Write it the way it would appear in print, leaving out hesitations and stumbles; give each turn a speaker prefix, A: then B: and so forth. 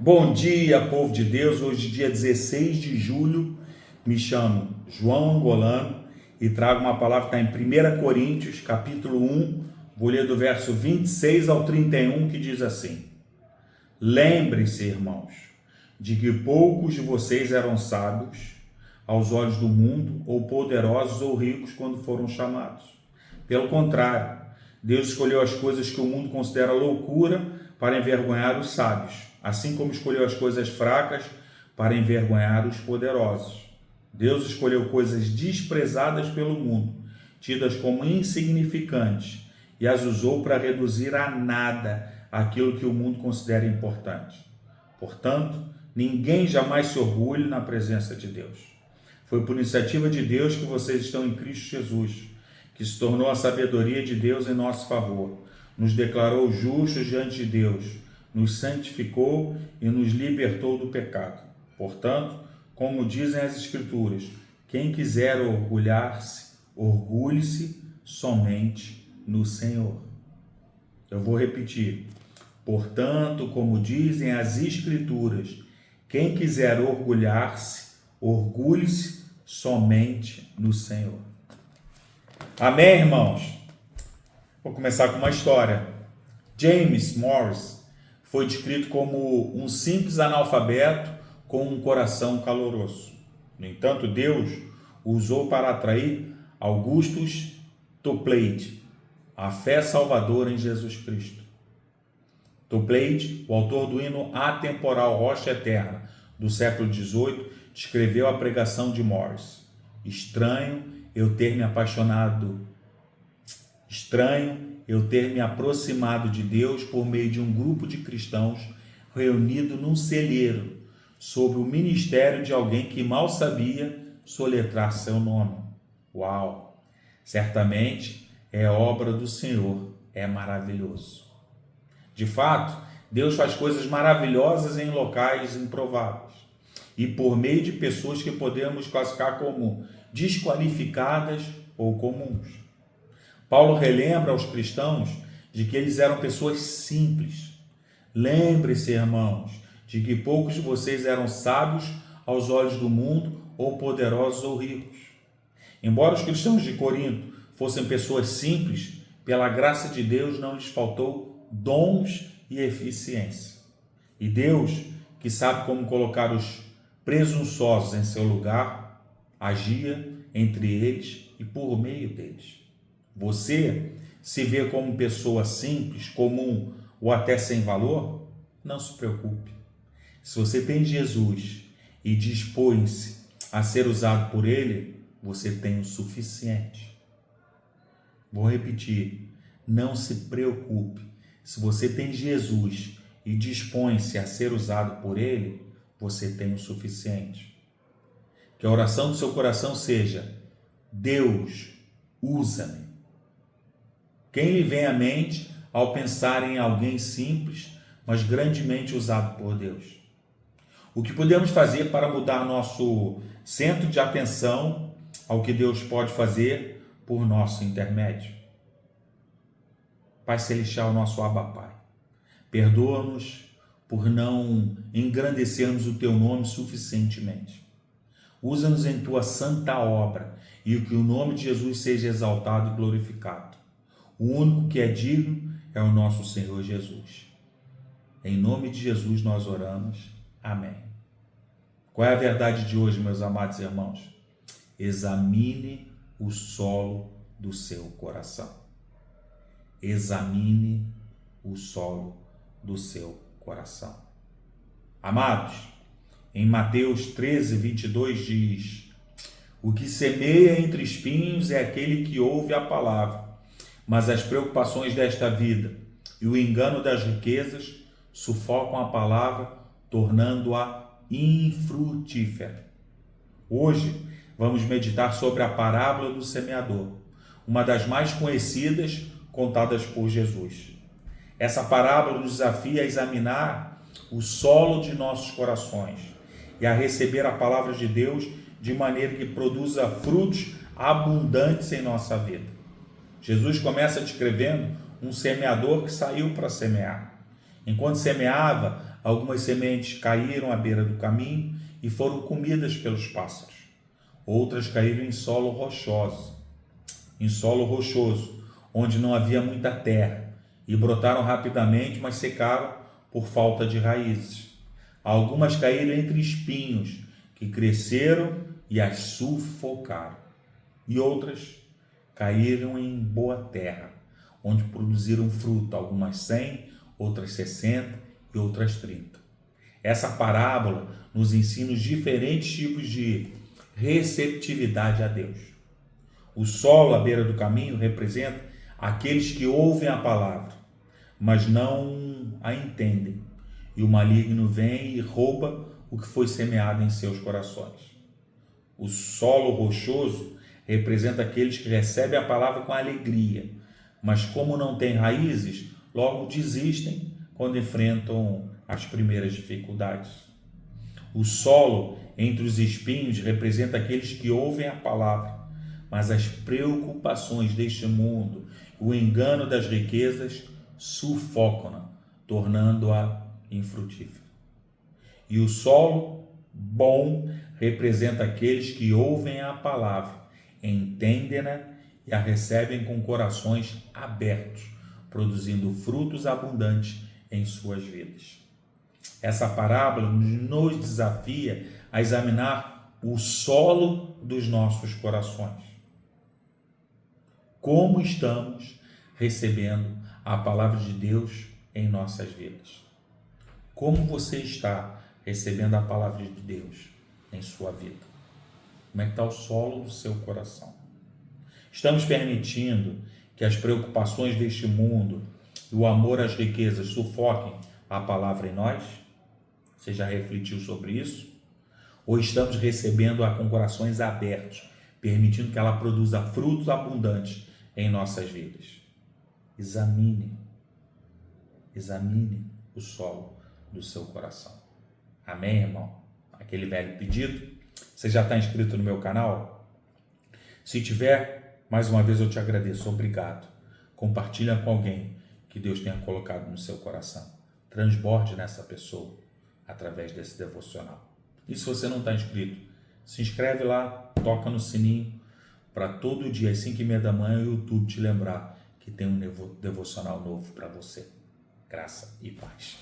A: Bom dia, povo de Deus. Hoje, dia 16 de julho, me chamo João Angolano e trago uma palavra que está em 1 Coríntios, capítulo 1, vou ler do verso 26 ao 31, que diz assim: Lembre-se, irmãos, de que poucos de vocês eram sábios aos olhos do mundo, ou poderosos ou ricos quando foram chamados. Pelo contrário, Deus escolheu as coisas que o mundo considera loucura para envergonhar os sábios, assim como escolheu as coisas fracas para envergonhar os poderosos. Deus escolheu coisas desprezadas pelo mundo, tidas como insignificantes, e as usou para reduzir a nada aquilo que o mundo considera importante. Portanto, ninguém jamais se orgulhe na presença de Deus. Foi por iniciativa de Deus que vocês estão em Cristo Jesus, que se tornou a sabedoria de Deus em nosso favor, nos declarou justos diante de Deus, nos santificou e nos libertou do pecado. Portanto, como dizem as Escrituras, quem quiser orgulhar-se, orgulhe-se somente no Senhor. Eu vou repetir. Portanto, como dizem as Escrituras, quem quiser orgulhar-se, orgulhe-se somente no Senhor. Amém, irmãos? Vou começar com uma história. James Morris foi descrito como um simples analfabeto com um coração caloroso. No entanto, Deus o usou para atrair Augustus Toplady, a fé salvadora em Jesus Cristo. Toplady, o autor do hino atemporal Rocha Eterna, do século XVIII, descreveu a pregação de Morris. Estranho eu ter me aproximado de Deus por meio de um grupo de cristãos reunido num celeiro, sob o ministério de alguém que mal sabia soletrar seu nome. Uau! Certamente é obra do Senhor, é maravilhoso. De fato, Deus faz coisas maravilhosas em locais improváveis e por meio de pessoas que podemos classificar como desqualificadas ou comuns. Paulo relembra aos cristãos de que eles eram pessoas simples. Lembre-se, irmãos, de que poucos de vocês eram sábios aos olhos do mundo, ou poderosos ou ricos. Embora os cristãos de Corinto fossem pessoas simples, pela graça de Deus não lhes faltou dons e eficiência. E Deus, que sabe como colocar os presunçosos em seu lugar, agia entre eles e por meio deles. Você se vê como pessoa simples, comum ou até sem valor? Não se preocupe. Se você tem Jesus e dispõe-se a ser usado por Ele, você tem o suficiente. Vou repetir. Não se preocupe. Se você tem Jesus e dispõe-se a ser usado por Ele, você tem o suficiente. Que a oração do seu coração seja: Deus, usa-me. Quem lhe vem à mente ao pensar em alguém simples, mas grandemente usado por Deus? O que podemos fazer para mudar nosso centro de atenção ao que Deus pode fazer por nosso intermédio? Pai Celestial, nosso Abba Pai, perdoa-nos por não engrandecermos o Teu nome suficientemente. Usa-nos em Tua santa obra e que o nome de Jesus seja exaltado e glorificado. O único que é digno é o nosso Senhor Jesus. Em nome de Jesus nós oramos. Amém. Qual é a verdade de hoje, meus amados irmãos? Examine o solo do seu coração. Examine o solo do seu coração. Amados, em Mateus 13, 22 diz: O que semeia entre espinhos é aquele que ouve a palavra, mas as preocupações desta vida e o engano das riquezas sufocam a palavra, tornando-a infrutífera. Hoje vamos meditar sobre a parábola do semeador, uma das mais conhecidas contadas por Jesus. Essa parábola nos desafia a examinar o solo de nossos corações e a receber a palavra de Deus de maneira que produza frutos abundantes em nossa vida. Jesus começa descrevendo um semeador que saiu para semear. Enquanto semeava, Algumas sementes caíram à beira do caminho e foram comidas pelos pássaros. Outras caíram em solo rochoso, onde não havia muita terra, e brotaram rapidamente, mas secaram por falta de raízes. Algumas caíram entre espinhos, que cresceram e as sufocaram. E outras caíram em boa terra, onde produziram fruto, algumas 100, outras 60 e outras 30. Essa parábola nos ensina os diferentes tipos de receptividade a Deus. O solo à beira do caminho representa aqueles que ouvem a palavra, mas não a entendem. E o maligno vem e rouba o que foi semeado em seus corações. O solo rochoso representa aqueles que recebem a palavra com alegria, mas como não têm raízes, logo desistem quando enfrentam as primeiras dificuldades. O solo entre os espinhos representa aqueles que ouvem a palavra, mas as preocupações deste mundo, o engano das riquezas, sufocam-na, tornando-a infrutífera. E o solo bom representa aqueles que ouvem a palavra, entendem-na e a recebem com corações abertos, produzindo frutos abundantes em suas vidas. Essa parábola nos desafia a examinar o solo dos nossos corações. Como estamos recebendo a palavra de Deus em nossas vidas? Como você está recebendo a palavra de Deus em sua vida? Como é que está o solo do seu coração? Estamos permitindo que as preocupações deste mundo e o amor às riquezas sufoquem a palavra em nós? Você já refletiu sobre isso? Ou estamos recebendo-a com corações abertos, permitindo que ela produza frutos abundantes em nossas vidas? Examine o solo do seu coração. Amém, irmão? Aquele velho pedido. Você já está inscrito no meu canal? Se tiver, mais uma vez eu te agradeço. Obrigado. Compartilha com alguém que Deus tenha colocado no seu coração. Transborde nessa pessoa através desse devocional. E se você não está inscrito, se inscreve lá, toca no sininho, para todo dia às 5h30 da manhã o YouTube te lembrar que tem um devocional novo para você. Graça e paz.